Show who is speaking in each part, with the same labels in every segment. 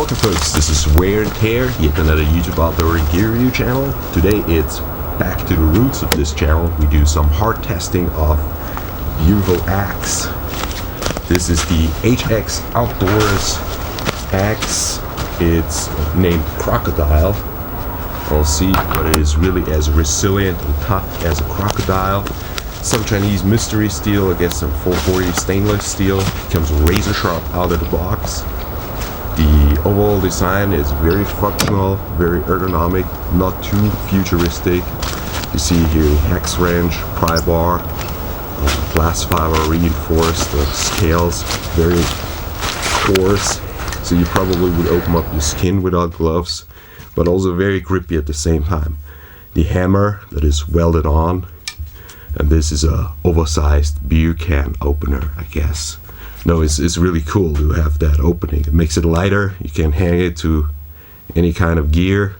Speaker 1: Welcome folks, this is Wear and Tear, yet another YouTube outdoor gear review channel. Today it's back to the roots of this channel. We do some hard testing of beautiful axe. This is the HX Outdoors axe. It's named Crocodile. We'll see what it is really as resilient and tough as a crocodile. Some Chinese mystery steel against some 440 stainless steel. It comes razor sharp out of the box. The overall design is very functional, very ergonomic, not too futuristic. You see here the hex wrench, pry bar, glass fiber reinforced, the scales very coarse, so you probably would open up your skin without gloves, but also very grippy at the same time. The hammer that is welded on, and this is a oversized beer can opener, I guess. No, it's really cool to have that opening. It makes it lighter. You can hang it to any kind of gear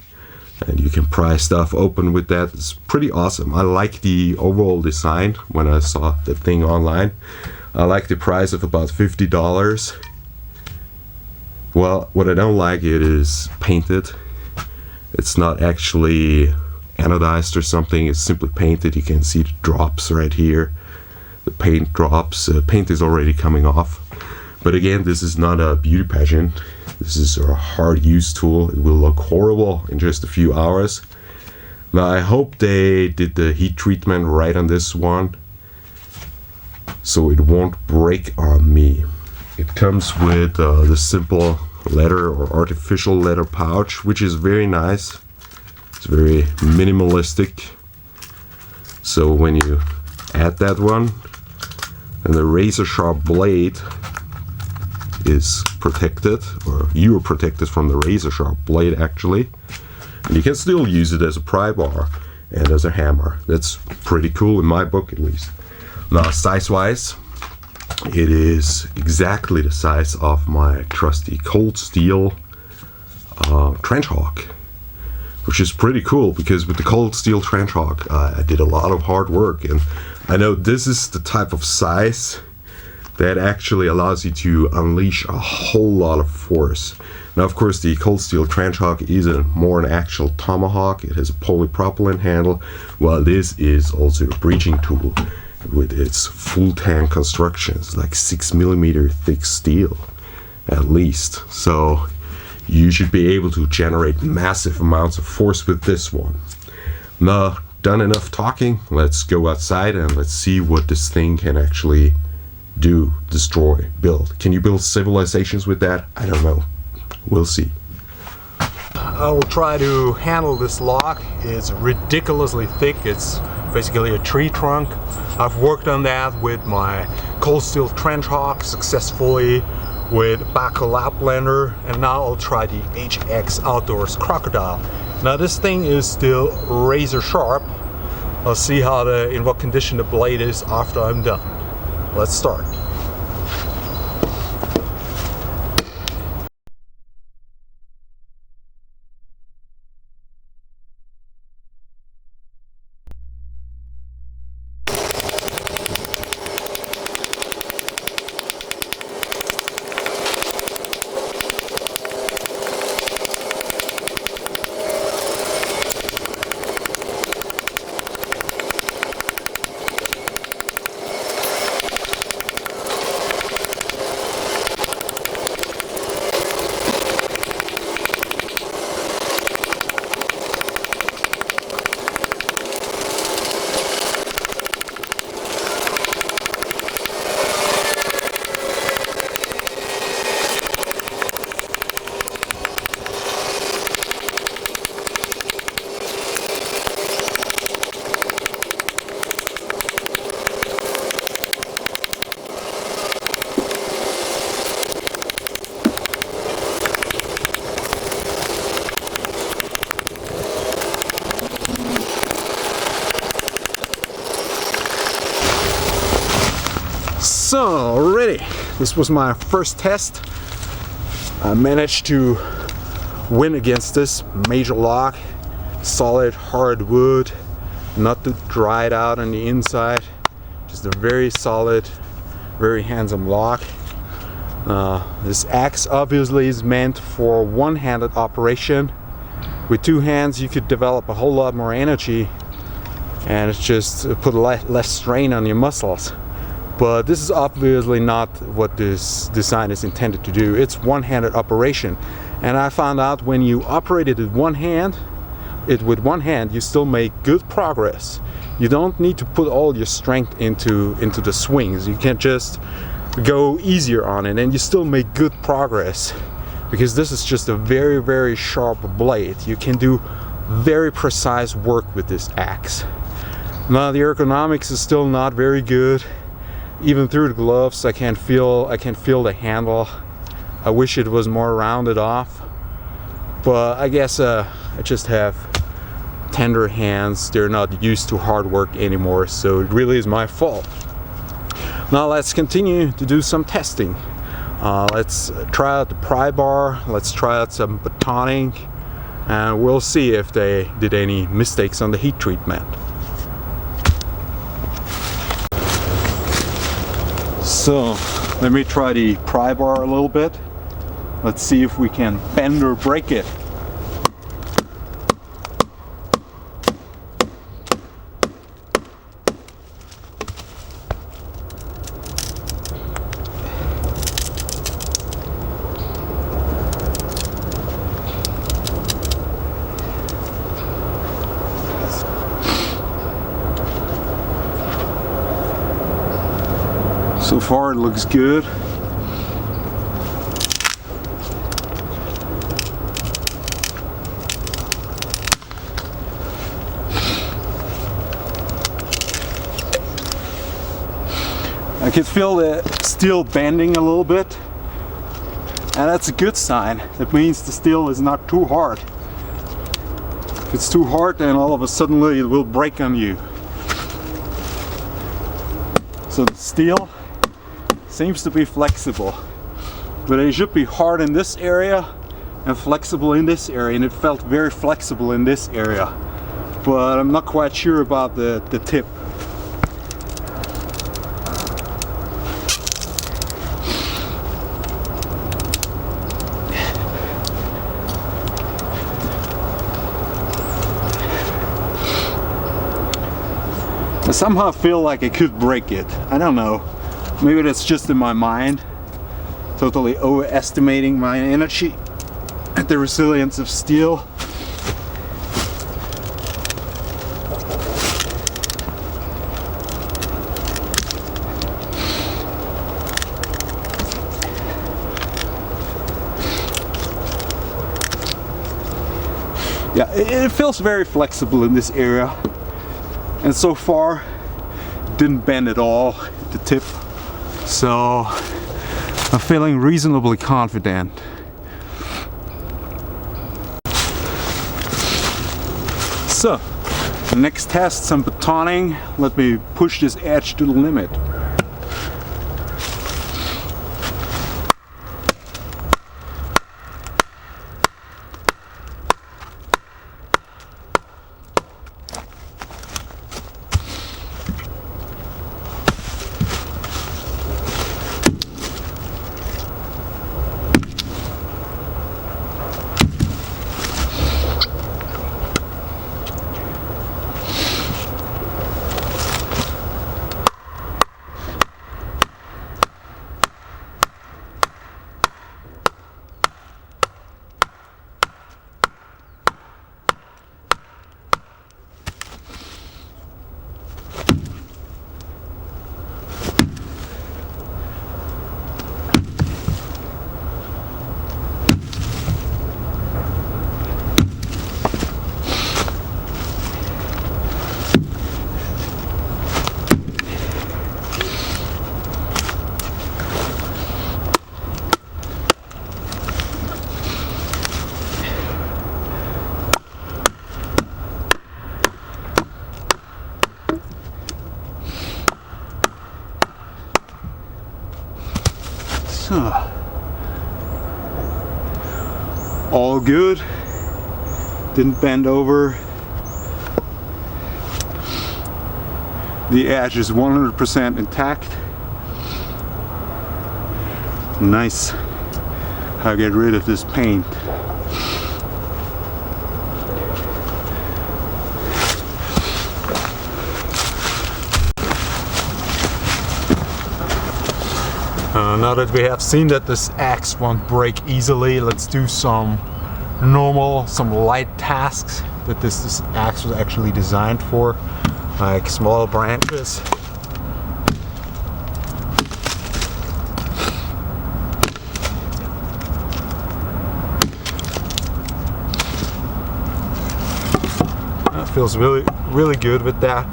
Speaker 1: and you can pry stuff open with that. It's pretty awesome. I like the overall design when I saw the thing online. I like the price of about $50. Well, what I don't like it is painted. It's not actually anodized or something. It's simply painted. You can see the drops right here. The paint drops, paint is already coming off. But again, this is not a beauty pageant. This is a hard use tool. It will look horrible in just a few hours. Now I hope they did the heat treatment right on this one, so it won't break on me. It comes with the simple leather or artificial leather pouch, which is very nice. It's very minimalistic. So when you add that one, and the razor sharp blade is protected, or you are protected from the razor sharp blade actually, and you can still use it as a pry bar and as a hammer. That's pretty cool in my book at least. Now size wise, it is exactly the size of my trusty cold steel trench hawk, which is pretty cool because with the cold steel trench hawk I did a lot of hard work, and I know this is the type of size that actually allows you to unleash a whole lot of force. Now of course the cold steel trench hawk is more an actual tomahawk. It has a polypropylene handle, while this is also a breaching tool with its full tank construction. It's like 6mm thick steel at least, so you should be able to generate massive amounts of force with this one. Now done enough talking, let's go outside and let's see what this thing can actually do, destroy, build. Can you build civilizations with that? I don't know. We'll see. I will try to handle this log. It's ridiculously thick. It's basically a tree trunk. I've worked on that with my cold steel trench hawk successfully with Baco Laplander, and now I'll try the HX Outdoors Crocodile. Now this thing is still razor sharp. I'll see how in what condition the blade is after I'm done. Let's start. So already, this was my first test. I managed to win against this major log. Solid hard wood, not too dried out on the inside. Just a very solid, very handsome log.
Speaker 2: This axe obviously is meant for one-handed operation. With two hands you could develop a whole lot more energy and it's just put less strain on your muscles. But this is obviously not what this design is intended to do. It's one-handed operation. And I found out when you operate it with one hand, you still make good progress. You don't need to put all your strength into the swings. You can just go easier on it and you still make good progress, because this is just a very, very sharp blade. You can do very precise work with this axe. Now the ergonomics is still not very good. Even through the gloves I can feel the handle. I wish it was more rounded off, but I guess I just have tender hands. They're not used to hard work anymore, so it really is my fault. Now let's continue to do some testing. Let's try out the pry bar, let's try out some batoning, and we'll see if they did any mistakes on the heat treatment. So let me try the pry bar a little bit. Let's see if we can bend or break it. So far it looks good. I can feel the steel bending a little bit, and that's a good sign. That means the steel is not too hard. If it's too hard, then all of a sudden it will break on you. So the steel seems to be flexible, but it should be hard in this area and flexible in this area, and it felt very flexible in this area, but I'm not quite sure about the tip. I somehow feel like I could break it. I don't know. Maybe that's just in my mind. Totally overestimating my energy and the resilience of steel. Yeah, it feels very flexible in this area. And so far, it didn't bend at all at the tip. So I'm feeling reasonably confident. So, next test, some batoning. Let me push this edge to the limit. All good, didn't bend over. The edge is 100% intact. Nice. How to get rid of this paint. Now that we have seen that this axe won't break easily, let's do some light tasks that this axe was actually designed for, like small branches. That feels really good with that.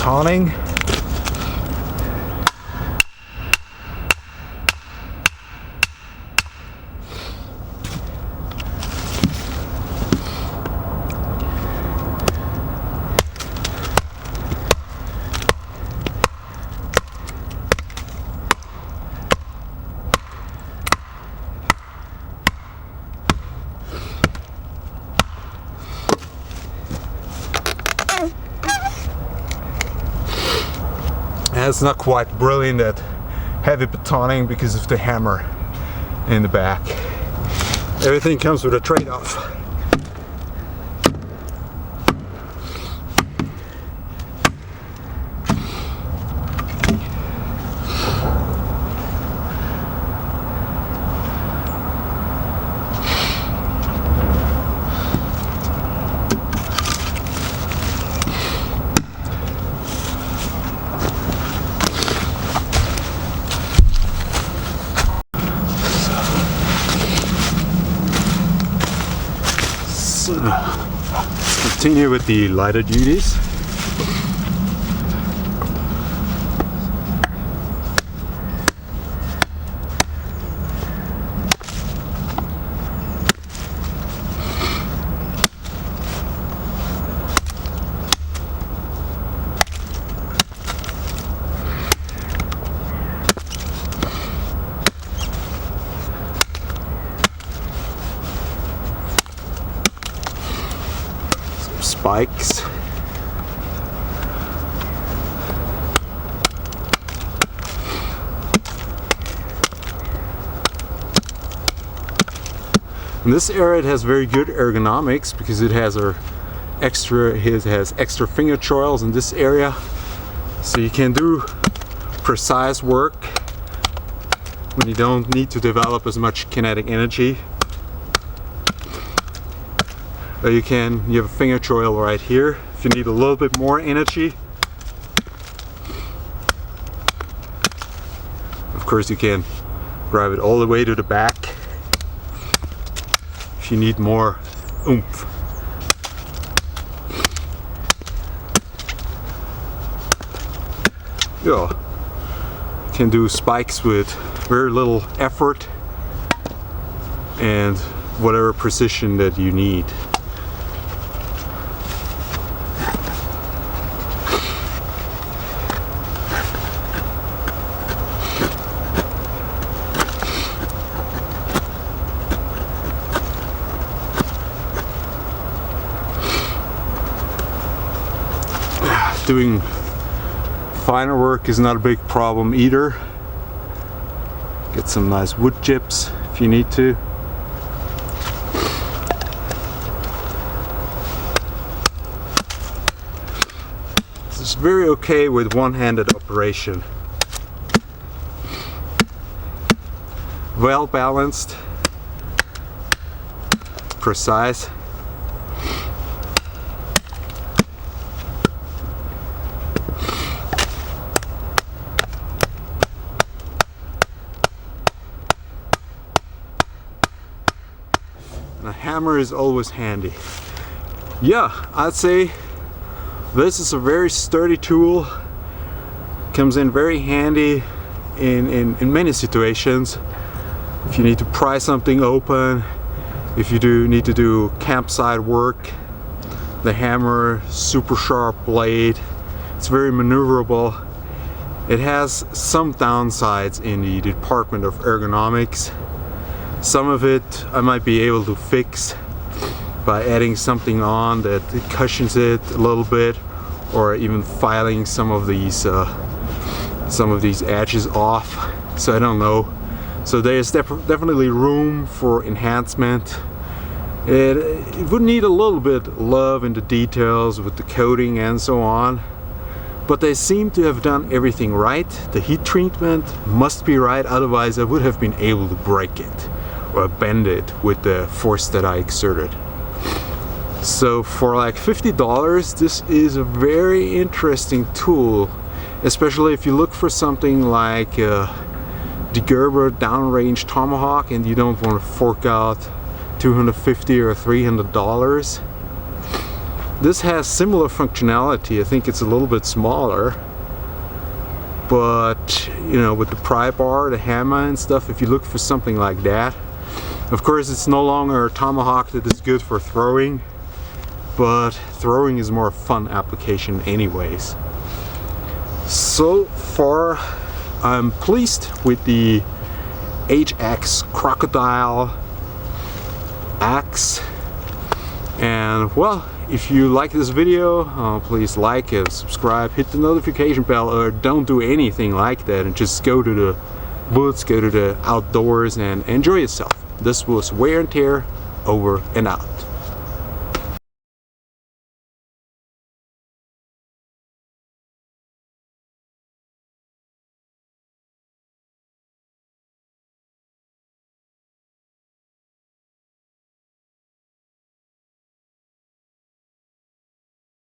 Speaker 2: Batoning. And it's not quite brilliant at heavy batoning because of the hammer in the back. Everything comes with a trade-off. Let's continue with the lighter duties. Spikes. In this area it has very good ergonomics because it has extra finger choils in this area, so you can do precise work when you don't need to develop as much kinetic energy. You have a finger choil right here if you need a little bit more energy. Of course you can drive it all the way to the back if you need more oomph. Yeah, you can do spikes with very little effort and whatever precision that you need. Doing finer work is not a big problem either. Get some nice wood chips if you need to. This is very okay with one-handed operation. Well balanced, precise. A hammer is always handy. Yeah, I'd say This is a very sturdy tool, comes in very handy in many situations. If you need to pry something open, if you need to do campsite work, the hammer, super sharp blade, it's very maneuverable. It has some downsides in the department of ergonomics. Some of it I might be able to fix by adding something on that cushions it a little bit, or even filing some of these edges off. So I don't know. So there's definitely room for enhancement. It would need a little bit love in the details with the coating and so on. But they seem to have done everything right. The heat treatment must be right, otherwise I would have been able to break it or bend it with the force that I exerted. So for like $50, this is a very interesting tool, especially if you look for something like the Gerber downrange tomahawk and you don't want to fork out $250 or $300. This has similar functionality. I think it's a little bit smaller, but you know, with the pry bar, the hammer and stuff, if you look for something like that. Of course, it's no longer a tomahawk that is good for throwing, but throwing is more a fun application anyways. So far, I'm pleased with the HX Crocodile axe. And well, if you like this video, please like it, subscribe, hit the notification bell, or don't do anything like that and just go to the woods, go to the outdoors and enjoy yourself. This was Wear and Tear, over and out.